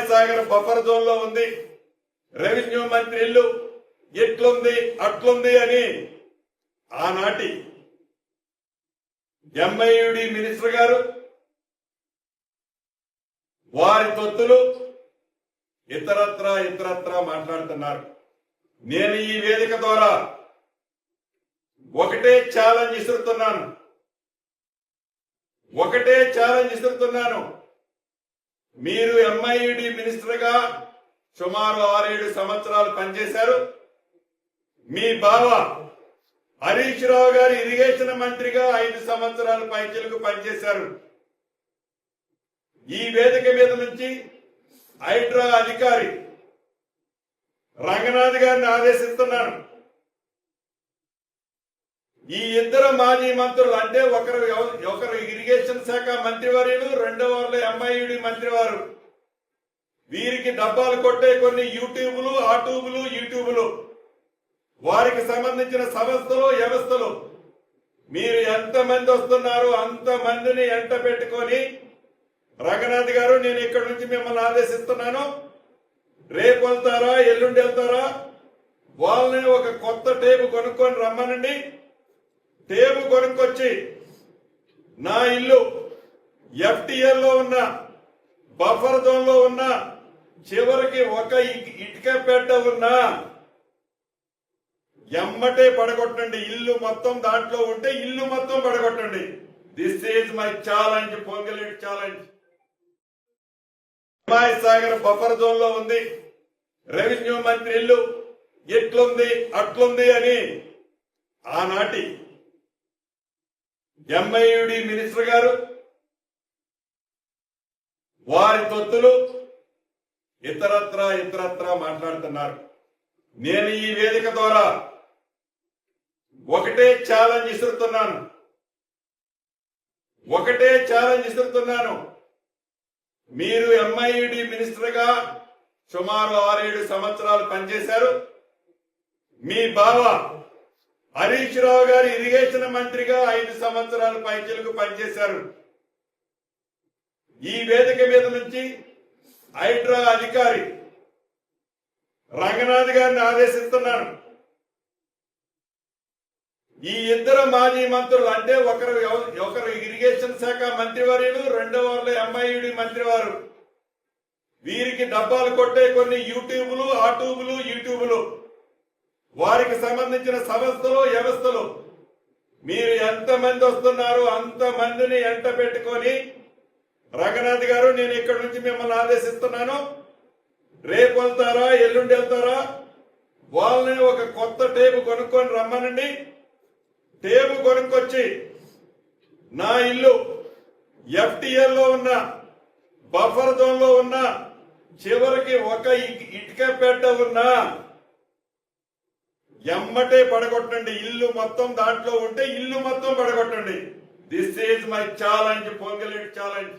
Sagar buffer zone లో ఉంది. Revenue మంత్రి ఇల్లు ఎట్లుంది అట్లుంది అని ఆనాటి ఎంఐయుడి మినిస్టర్ గారు వారి తొత్తులు ఇతరత్రా మాట్లాడుతున్నారు. నేను ఈ వేదిక ద్వారా ఒకటే ఛాలెంజ్ ఇస్తున్నాను. మీరు ఎంఐయుడి మినిస్టర్ గా సుమారు 6-7 సంవత్సరాలు పనిచేశారు. మీ బావ హరీష్ రావు గారు ఇరిగేషన్ మంత్రిగా 5 సంవత్సరాలు పైచిలకు పనిచేశారు. ఈ వేదిక మీద నుంచి హైడ్రా అధికారి రంగనాథ్ గారిని ఆదేశిస్తున్నాను. ఈ ఇద్దరు మాజీ మంత్రులు అంటే ఒకరు ఇరిగేషన్ శాఖ మంత్రివర్యులు, రెండవ ఎంఐయుడి మంత్రివారు, వీరికి డబ్బాలు కొట్టే కొన్ని యూట్యూబులు వారికి సంబంధించిన సంస్థలు వ్యవస్థలు మీరు ఎంతమంది వస్తున్నారో అంతమందిని ఎంట పెట్టుకొని రంగనాథ్ గారు నేను ఇక్కడి నుంచి మిమ్మల్ని ఆదేశిస్తున్నాను. రేపు వెళ్తారా ఎల్లుండి వెళ్తారా వాళ్ళని ఒక కొత్త టేబు కొనుక్కొని రమ్మనండి. టేబు కొనుక్కొచ్చి నా ఇల్లు FTL లో ఉన్న బఫర్ జోన్ లో ఉన్న చివరికి ఒక ఇటుక పెట్ట ఉన్నా ఎమ్మటే పడగొట్టండి. ఇల్లు మొత్తం దాంట్లో ఉంటే ఇల్లు మొత్తం పడగొట్టండి. This is my challenge, Ponguleti challenge. Sagar buffer zone లో ఉంది. రెవెన్యూ మంత్రి ఇల్లు ఎట్లుంది అట్లుంది అని ఆనాటి ఎంఐయుడి మినిస్టర్ గారు వారి తొత్తులు ఇతరత్రా మాట్లాడుతున్నారు. నేను ఈ వేదిక ద్వారా ఒకటే ఛాలెంజ్ ఇస్తున్నాను. మీరు ఎంఐయుడి మినిస్టర్ గా సుమారు 6-7 సంవత్సరాలు పనిచేశారు. మీ బావ హరీష్ రావు గారు ఇరిగేషన్ మంత్రిగా 5 సంవత్సరాలు పైచిలకు పనిచేశారు. ఈ వేదిక మీద నుంచి హైడ్రా అధికారి రంగనాథ్ గారిని ఆదేశిస్తున్నాను. ఈ ఇద్దరు మాజీ మంత్రులు అంటే ఒకరు ఇరిగేషన్ శాఖ మంత్రివర్యులు, రెండవ ఎంఐయుడి మంత్రివారు, వీరికి డబ్బాలు కొట్టే కొన్ని యూట్యూబులు వారికి సంబంధించిన సంస్థలు వ్యవస్థలు మీరు ఎంతమంది వస్తున్నారో అంతమందిని ఎంట పెట్టుకొని రంగనాథ్ గారు నేను ఇక్కడి నుంచి మిమ్మల్ని ఆదేశిస్తున్నాను. రేపు వెళ్తారా ఎల్లుండి వెళ్తారా వాళ్ళని ఒక కొత్త టేబు కొనుక్కొని రమ్మనండి. టేబు కొనుక్కొచ్చి నా ఇల్లు FTL లో ఉన్న బఫర్ జోన్ లో ఉన్న చివరికి ఒక ఇటుక పెట్ట ఉన్నా ఎమ్మటే పడగొట్టండి. ఇల్లు మొత్తం దాంట్లో ఉంటే ఇల్లు మొత్తం పడగొట్టండి. This is my challenge, Ponguleti challenge.